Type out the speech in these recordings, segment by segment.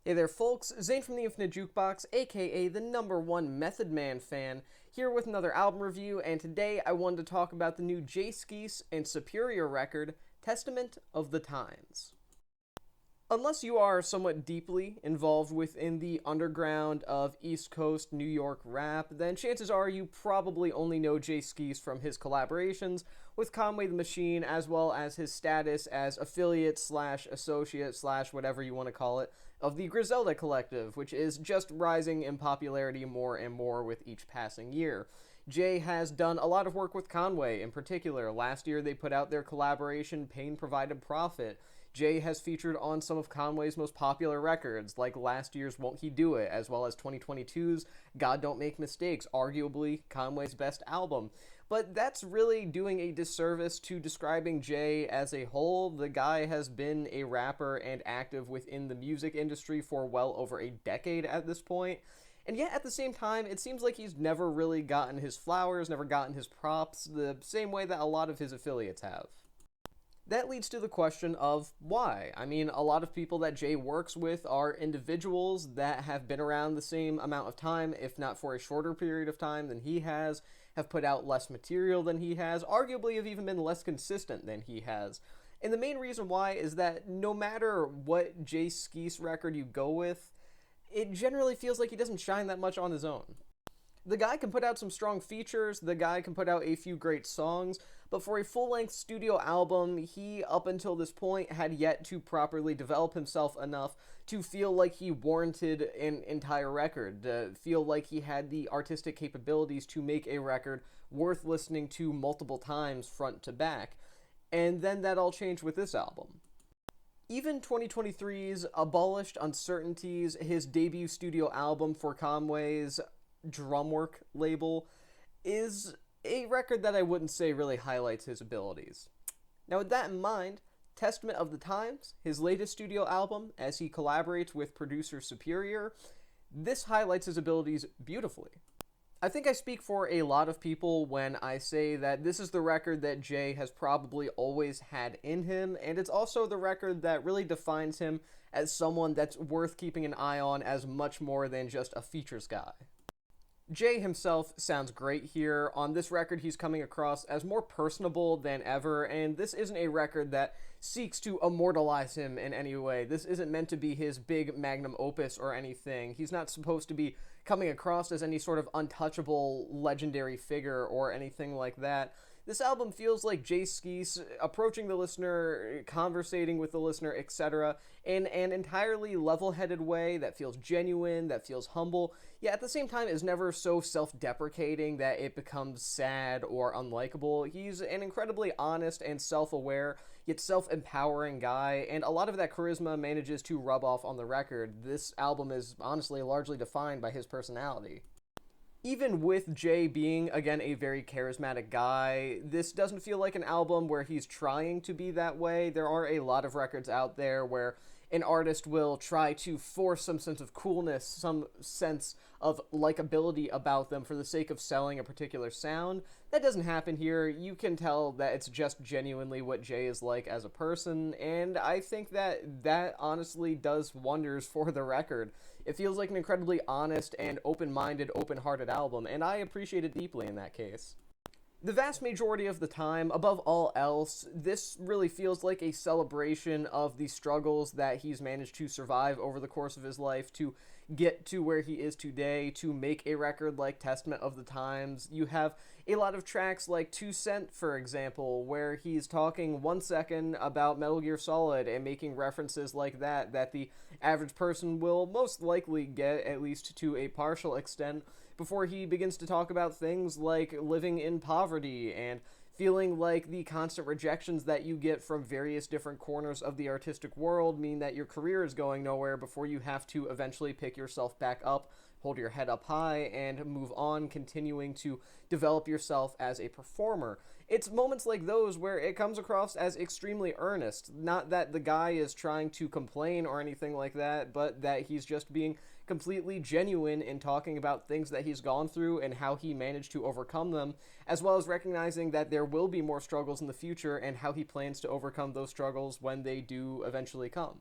Hey there folks, Zane from the Infinite Jukebox, aka the #1 Method Man fan, here with another album review, and today I wanted to talk about the new Jae Skeese and Superior record, Testament of the Times. Unless you are somewhat deeply involved within the underground of East Coast New York rap, then chances are you probably only know Jae Skeese from his collaborations with Conway the Machine, as well as his status as affiliate slash associate slash whatever you want to call it, of the Griselda Collective, which is just rising in popularity more and more with each passing year. Jay has done a lot of work with Conway in particular. Last year they put out their collaboration Pain Provided Profit. Jay has featured on some of Conway's most popular records, like last year's Won't He Do It, as well as 2022's God Don't Make Mistakes, arguably Conway's best album. But that's really doing a disservice to describing Jay as a whole. The guy has been a rapper and active within the music industry for well over a decade at this point. And yet, at the same time, it seems like he's never really gotten his flowers, never gotten his props, the same way that a lot of his affiliates have. That leads to the question of why. I mean, a lot of people that Jay works with are individuals that have been around the same amount of time, if not for a shorter period of time than he has, have put out less material than he has, arguably have even been less consistent than he has. And the main reason why is that no matter what Jae Skeese record you go with, it generally feels like he doesn't shine that much on his own. The guy can put out some strong features, the guy can put out a few great songs, but for a full-length studio album, he, up until this point, had yet to properly develop himself enough to feel like he warranted an entire record, to feel like he had the artistic capabilities to make a record worth listening to multiple times front to back. And then that all changed with this album. Even 2023's Abolished Uncertainties, his debut studio album for Conway's Drumwork label, is a record that I wouldn't say really highlights his abilities. Now, with that in mind, Testament of the Times, his latest studio album, as he collaborates with producer Superior, this highlights his abilities beautifully. I think I speak for a lot of people when I say that this is the record that Jay has probably always had in him, and it's also the record that really defines him as someone that's worth keeping an eye on as much more than just a features guy. Jay himself sounds great here. On this record, he's coming across as more personable than ever, and this isn't a record that seeks to immortalize him in any way. This isn't meant to be his big magnum opus or anything. He's not supposed to be coming across as any sort of untouchable legendary figure or anything like that. This album feels like Jae Skeese approaching the listener, conversating with the listener, etc., in an entirely level-headed way that feels genuine, that feels humble, yet at the same time is never so self-deprecating that it becomes sad or unlikable. He's an incredibly honest and self-aware, yet self-empowering guy, and a lot of that charisma manages to rub off on the record. This album is honestly largely defined by his personality. Even with Jay being, again, a very charismatic guy, this doesn't feel like an album where he's trying to be that way. There are a lot of records out there where an artist will try to force some sense of coolness, some sense of likability about them for the sake of selling a particular sound. That doesn't happen here. You can tell that it's just genuinely what Jay is like as a person, and I think that honestly does wonders for the record. It feels like an incredibly honest and open-minded, open-hearted album, and I appreciate it deeply in that case. The vast majority of the time, above all else, this really feels like a celebration of the struggles that he's managed to survive over the course of his life to get to where he is today, to make a record like Testament of the Times. You have a lot of tracks like 2 Cent, for example, where he's talking 1 second about Metal Gear Solid and making references like that the average person will most likely get, at least to a partial extent, before he begins to talk about things like living in poverty and feeling like the constant rejections that you get from various different corners of the artistic world mean that your career is going nowhere before you have to eventually pick yourself back up, hold your head up high, and move on, continuing to develop yourself as a performer. It's moments like those where it comes across as extremely earnest. Not that the guy is trying to complain or anything like that, but that he's just being completely genuine in talking about things that he's gone through and how he managed to overcome them, as well as recognizing that there will be more struggles in the future and how he plans to overcome those struggles when they do eventually come.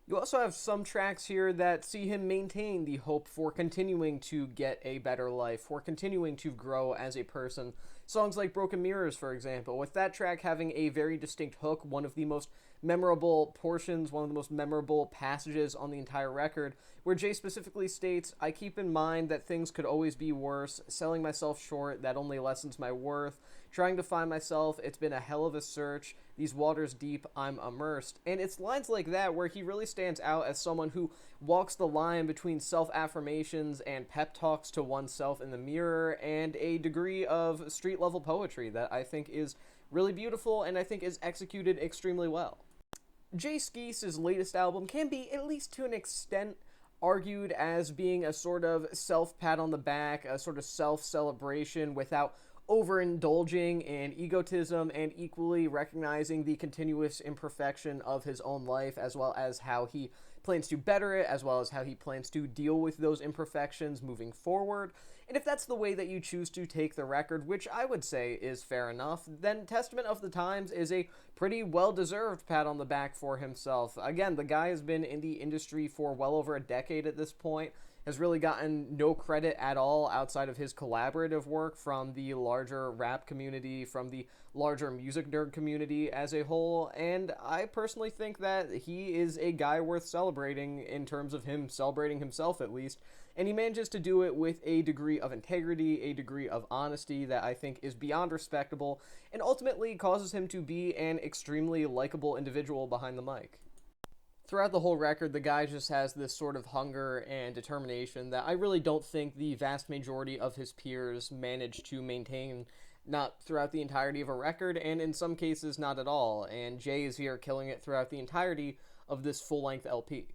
You also have some tracks here that see him maintain the hope for continuing to get a better life, for continuing to grow as a person. Songs like Broken Mirrors, for example, with that track having a very distinct hook, one of the most memorable portions, one of the most memorable passages on the entire record, where Jay specifically states, "I keep in mind that things could always be worse, selling myself short, that only lessens my worth, trying to find myself, it's been a hell of a search, these waters deep, I'm immersed." And it's lines like that where he really stands out as someone who walks the line between self-affirmations and pep talks to oneself in the mirror, and a degree of street-level poetry that I think is really beautiful and I think is executed extremely well. Jae Skeese's latest album can be, at least to an extent, argued as being a sort of self-pat on the back, a sort of self-celebration without overindulging in egotism, and equally recognizing the continuous imperfection of his own life, as well as how he plans to better it, as well as how he plans to deal with those imperfections moving forward. And if that's the way that you choose to take the record, which I would say is fair enough, then Testament of the Times is a pretty well-deserved pat on the back for himself. Again, the guy has been in the industry for well over a decade at this point, has really gotten no credit at all outside of his collaborative work from the larger rap community, from the larger music nerd community as a whole, and I personally think that he is a guy worth celebrating in terms of him celebrating himself, at least, and he manages to do it with a degree of integrity, a degree of honesty that I think is beyond respectable, and ultimately causes him to be an extremely likable individual behind the mic. Throughout the whole record, the guy just has this sort of hunger and determination that I really don't think the vast majority of his peers manage to maintain, not throughout the entirety of a record, and in some cases not at all, and Jay is here killing it throughout the entirety of this full-length LP.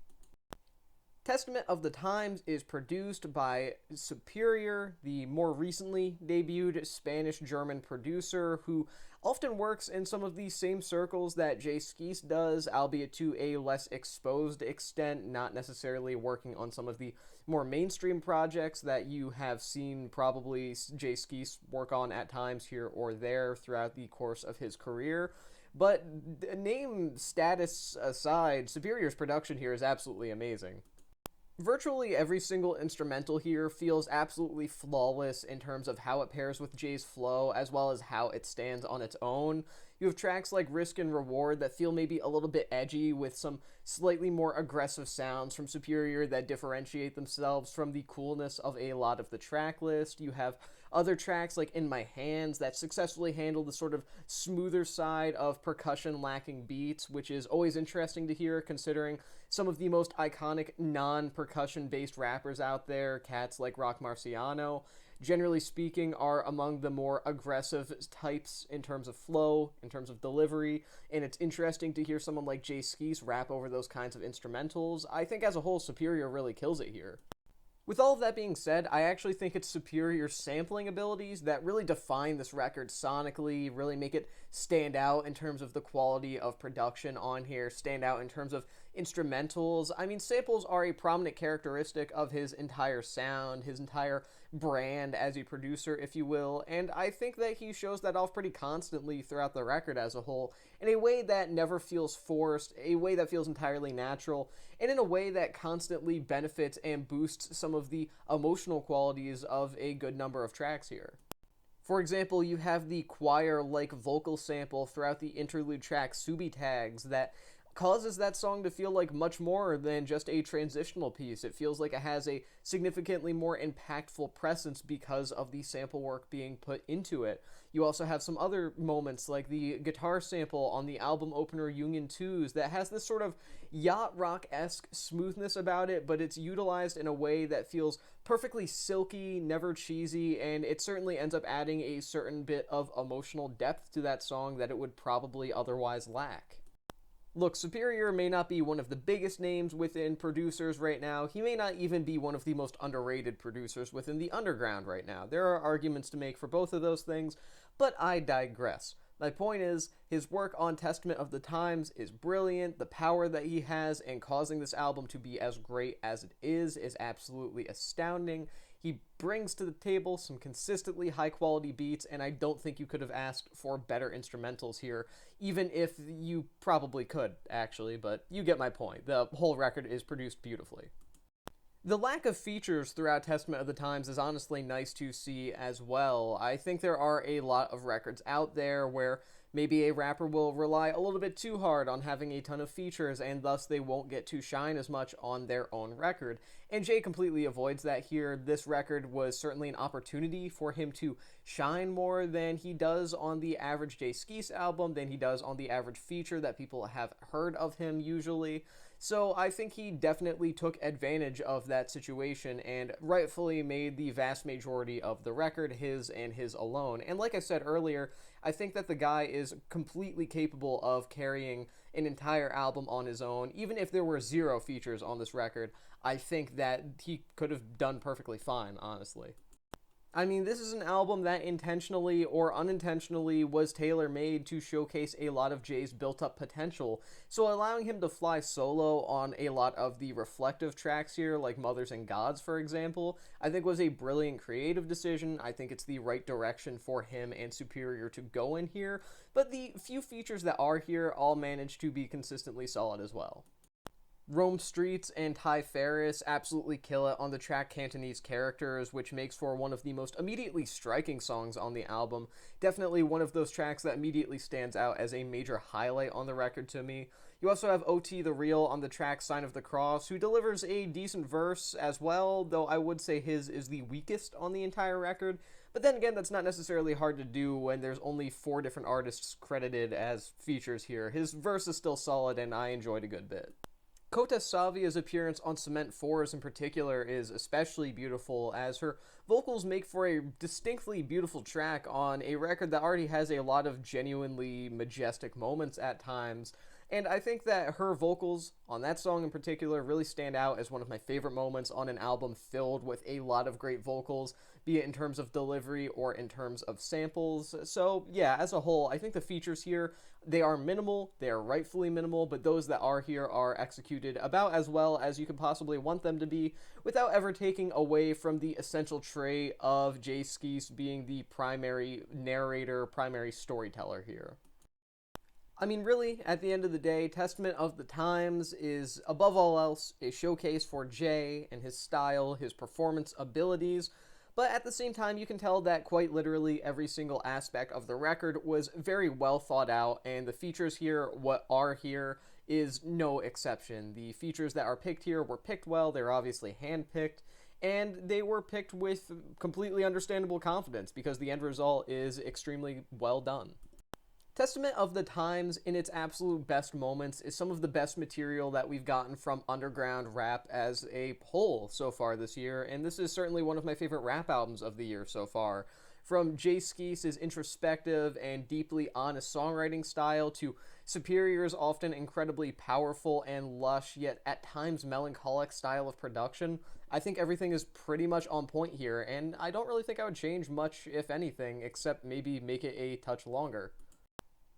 Testament of the Times is produced by Superior, the more recently debuted Spanish-German producer who often works in some of the same circles that Jae Skeese does, albeit to a less exposed extent, not necessarily working on some of the more mainstream projects that you have seen probably Jae Skeese work on at times here or there throughout the course of his career. But name status aside, Superior's production here is absolutely amazing. Virtually every single instrumental here feels absolutely flawless in terms of how it pairs with Jay's flow, as well as how it stands on its own. You have tracks like Risk and Reward that feel maybe a little bit edgy, with some slightly more aggressive sounds from Superior that differentiate themselves from the coolness of a lot of the track list. You have other tracks like In My Hands that successfully handle the sort of smoother side of percussion-lacking beats, which is always interesting to hear considering some of the most iconic non-percussion-based rappers out there, cats like Rock Marciano, generally speaking, are among the more aggressive types in terms of flow, in terms of delivery, and it's interesting to hear someone like Jae Skeese rap over those kinds of instrumentals. I think as a whole, Superior really kills it here. With all of that being said, I actually think it's Superior's sampling abilities that really define this record sonically, really make it stand out in terms of the quality of production on here, stand out in terms of instrumentals. I mean, samples are a prominent characteristic of his entire sound, his entire brand as a producer, if you will, and I think that he shows that off pretty constantly throughout the record as a whole, in a way that never feels forced, a way that feels entirely natural, and in a way that constantly benefits and boosts some of the emotional qualities of a good number of tracks here. For example, you have the choir-like vocal sample throughout the interlude track Subi Tags that causes that song to feel like much more than just a transitional piece. It feels like it has a significantly more impactful presence because of the sample work being put into it. You also have some other moments like the guitar sample on the album opener Union 2s that has this sort of yacht rock-esque smoothness about it, but it's utilized in a way that feels perfectly silky, never cheesy, and it certainly ends up adding a certain bit of emotional depth to that song that it would probably otherwise lack. Look, Superior may not be one of the biggest names within producers right now. He may not even be one of the most underrated producers within the underground right now. There are arguments to make for both of those things, but I digress. My point is, his work on Testament of the Times is brilliant. The power that he has in causing this album to be as great as it is absolutely astounding. He brings to the table some consistently high quality beats, and I don't think you could have asked for better instrumentals here, even if you probably could, actually, but you get my point. The whole record is produced beautifully. The lack of features throughout Testament of the Times is honestly nice to see as well. I think there are a lot of records out there where maybe a rapper will rely a little bit too hard on having a ton of features, and thus they won't get to shine as much on their own record. And Jae completely avoids that here. This record was certainly an opportunity for him to shine more than he does on the average Jae Skeese album, than he does on the average feature that people have heard of him usually. So I think he definitely took advantage of that situation and rightfully made the vast majority of the record his and his alone. And like I said earlier, I think that the guy is completely capable of carrying an entire album on his own. Even if there were 0 features on this record, I think that he could have done perfectly fine, honestly. I mean, this is an album that intentionally or unintentionally was tailor-made to showcase a lot of Jae's built-up potential, so allowing him to fly solo on a lot of the reflective tracks here, like Mothers and Gods, for example, I think was a brilliant creative decision. I think it's the right direction for him and Superior to go in here, but the few features that are here all manage to be consistently solid as well. Rome Streets and Ty Ferris absolutely kill it on the track Cantonese Characters, which makes for one of the most immediately striking songs on the album. Definitely one of those tracks that immediately stands out as a major highlight on the record to me. You also have OT The Real on the track Sign of the Cross, who delivers a decent verse as well, though I would say his is the weakest on the entire record. But then again, that's not necessarily hard to do when there's only 4 different artists credited as features here. His verse is still solid, and I enjoyed a good bit. Kota Savia's appearance on Cement 4s in particular is especially beautiful, as her vocals make for a distinctly beautiful track on a record that already has a lot of genuinely majestic moments at times. And I think that her vocals on that song in particular really stand out as one of my favorite moments on an album filled with a lot of great vocals, be it in terms of delivery or in terms of samples. So yeah, as a whole, I think the features here, they are minimal, they are rightfully minimal, but those that are here are executed about as well as you could possibly want them to be, without ever taking away from the essential trait of Jae Skeese being the primary narrator, primary storyteller here. I mean, really, at the end of the day, Testament of the Times is, above all else, a showcase for Jae and his style, his performance abilities, but at the same time, you can tell that quite literally every single aspect of the record was very well thought out, and the features here, what are here, is no exception. The features that are picked here were picked well, they're obviously hand-picked, and they were picked with completely understandable confidence, because the end result is extremely well done. Testament of the Times, in its absolute best moments, is some of the best material that we've gotten from underground rap as a whole so far this year, and this is certainly one of my favorite rap albums of the year so far. From Jae Skeese's introspective and deeply honest songwriting style to Superior's often incredibly powerful and lush, yet at times melancholic style of production, I think everything is pretty much on point here, and I don't really think I would change much, if anything, except maybe make it a touch longer.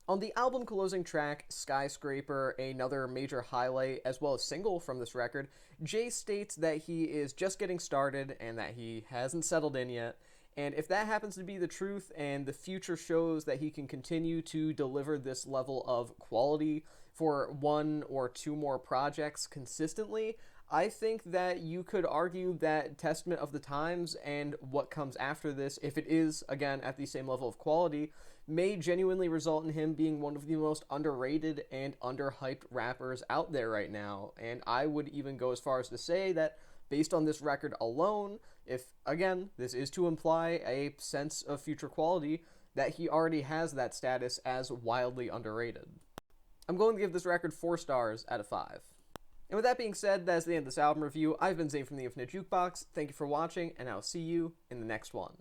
On the album closing track, Skyscraper, another major highlight as well as single from this record, Jae states that he is just getting started and that he hasn't settled in yet. And if that happens to be the truth and the future shows that he can continue to deliver this level of quality for 1 or 2 more projects consistently, I think that you could argue that Testament of the Times and what comes after this, if it is, again, at the same level of quality, may genuinely result in him being one of the most underrated and underhyped rappers out there right now. And I would even go as far as to say that based on this record alone, if, again, this is to imply a sense of future quality, that he already has that status as wildly underrated. I'm going to give this record 4 stars out of 5. And with that being said, that's the end of this album review. I've been Zane from the Infinite Jukebox. Thank you for watching, and I'll see you in the next one.